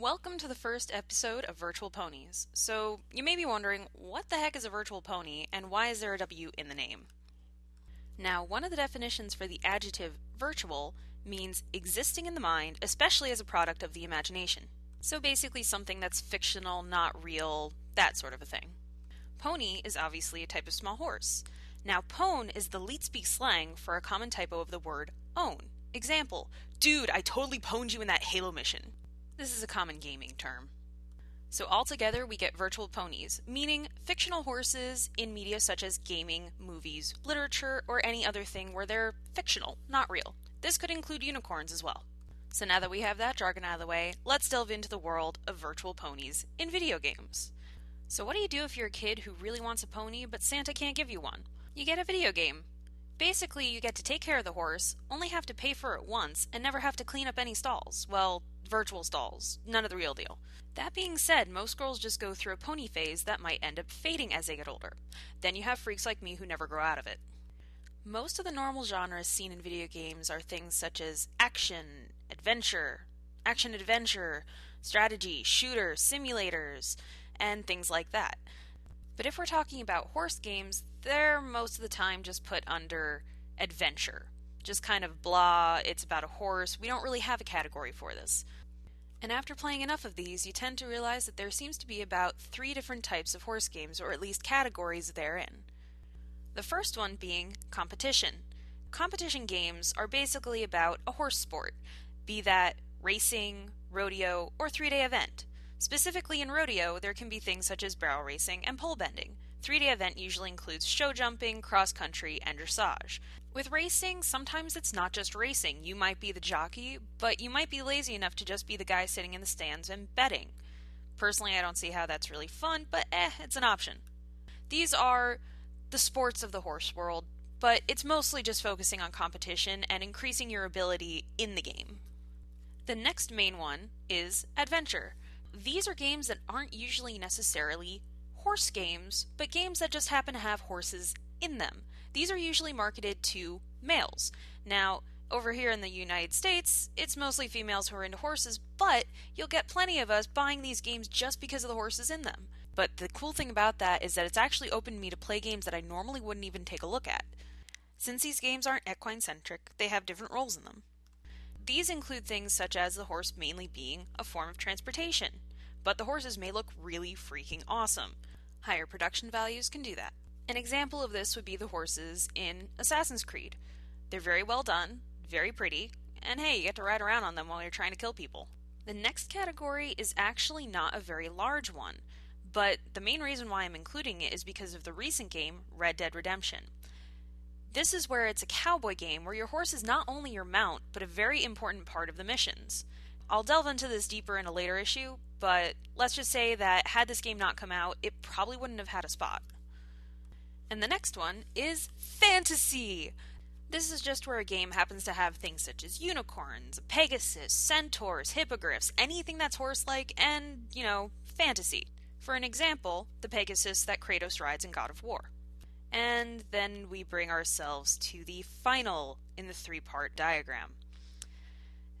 Welcome to the first episode of Virtual Ponies. So, you may be wondering, what the heck is a virtual pony and why is there a W in the name? Now, one of the definitions for the adjective virtual means existing in the mind, especially as a product of the imagination. So basically something that's fictional, not real, that sort of a thing. Pony is obviously a type of small horse. Now, pone is the Leetspeak slang for a common typo of the word own. Example, dude, I totally pwned you in that Halo mission. This is a common gaming term. So altogether we get virtual ponies, meaning fictional horses in media such as gaming, movies, literature, or any other thing where they're fictional, not real. This could include unicorns as well. So now that we have that jargon out of the way, let's delve into the world of virtual ponies in video games. So what do you do if you're a kid who really wants a pony but Santa can't give you one? You get a video game. Basically, you get to take care of the horse, only have to pay for it once, and never have to clean up any stalls. Well, virtual stalls. None of the real deal. That being said, most girls just go through a pony phase that might end up fading as they get older. Then you have freaks like me who never grow out of it. Most of the normal genres seen in video games are things such as action, adventure, strategy, shooter, simulators, and things like that. But if we're talking about horse games, they're most of the time just put under adventure. Just kind of blah, it's about a horse, we don't really have a category for this. And after playing enough of these, you tend to realize that there seems to be about 3 different types of horse games, or at least categories therein. The first one being competition. Competition games are basically about a horse sport, be that racing, rodeo, or 3-day event. Specifically in rodeo, there can be things such as barrel racing and pole bending. 3-day event usually includes show jumping, cross-country, and dressage. With racing, sometimes it's not just racing. You might be the jockey, but you might be lazy enough to just be the guy sitting in the stands and betting. Personally, I don't see how that's really fun, but it's an option. These are the sports of the horse world, but it's mostly just focusing on competition and increasing your ability in the game. The next main one is adventure. These are games that aren't usually necessarily horse games, but games that just happen to have horses in them. These are usually marketed to males. Now, over here in the United States, it's mostly females who are into horses, but you'll get plenty of us buying these games just because of the horses in them. But the cool thing about that is that it's actually opened me to play games that I normally wouldn't even take a look at. Since these games aren't equine-centric, they have different roles in them. These include things such as the horse mainly being a form of transportation, but the horses may look really freaking awesome. Higher production values can do that. An example of this would be the horses in Assassin's Creed. They're very well done, very pretty, and hey, you get to ride around on them while you're trying to kill people. The next category is actually not a very large one, but the main reason why I'm including it is because of the recent game, Red Dead Redemption. This is where it's a cowboy game where your horse is not only your mount, but a very important part of the missions. I'll delve into this deeper in a later issue, but let's just say that had this game not come out, it probably wouldn't have had a spot. And the next one is fantasy! This is just where a game happens to have things such as unicorns, Pegasus, centaurs, hippogriffs, anything that's horse-like, and, fantasy. For an example, the Pegasus that Kratos rides in God of War. And then we bring ourselves to the final in the 3-part diagram.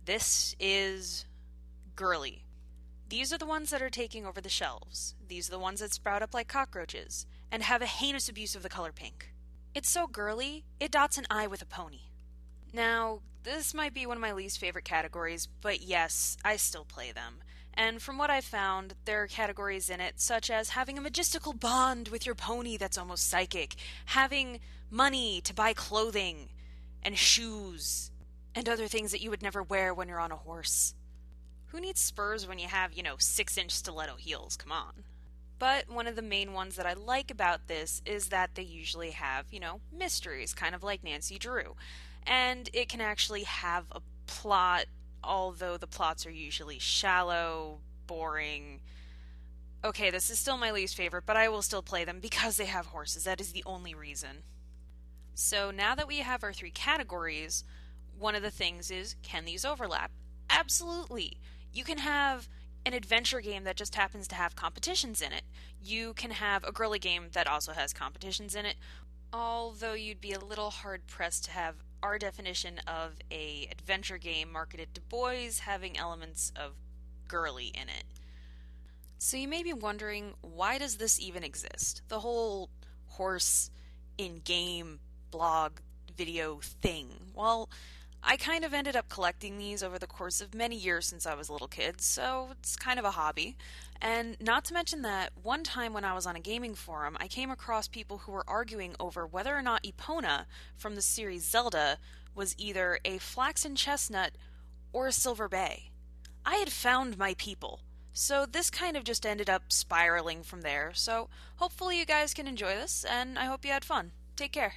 This is girly. These are the ones that are taking over the shelves. These are the ones that sprout up like cockroaches and have a heinous abuse of the color pink. It's so girly, it dots an I with a pony. Now, this might be one of my least favorite categories, but yes, I still play them. And from what I've found, there are categories in it such as having a magistical bond with your pony that's almost psychic, having money to buy clothing and shoes, and other things that you would never wear when you're on a horse. Who needs spurs when you have, 6-inch stiletto heels? Come on. But one of the main ones that I like about this is that they usually have, mysteries, kind of like Nancy Drew. And it can actually have a plot, although the plots are usually shallow, boring. Okay, this is still my least favorite, but I will still play them because they have horses. That is the only reason. So now that we have our 3 categories, one of the things is, can these overlap? Absolutely. You can have an adventure game that just happens to have competitions in it. You can have a girly game that also has competitions in it, although you'd be a little hard-pressed to have our definition of a adventure game marketed to boys having elements of girly in it. So you may be wondering, why does this even exist? The whole horse in-game blog video thing. Well, I kind of ended up collecting these over the course of many years since I was a little kid, so it's kind of a hobby. And not to mention that one time when I was on a gaming forum, I came across people who were arguing over whether or not Epona from the series Zelda was either a flaxen chestnut or a silver bay. I had found my people. So this kind of just ended up spiraling from there. So hopefully you guys can enjoy this, and I hope you had fun. Take care.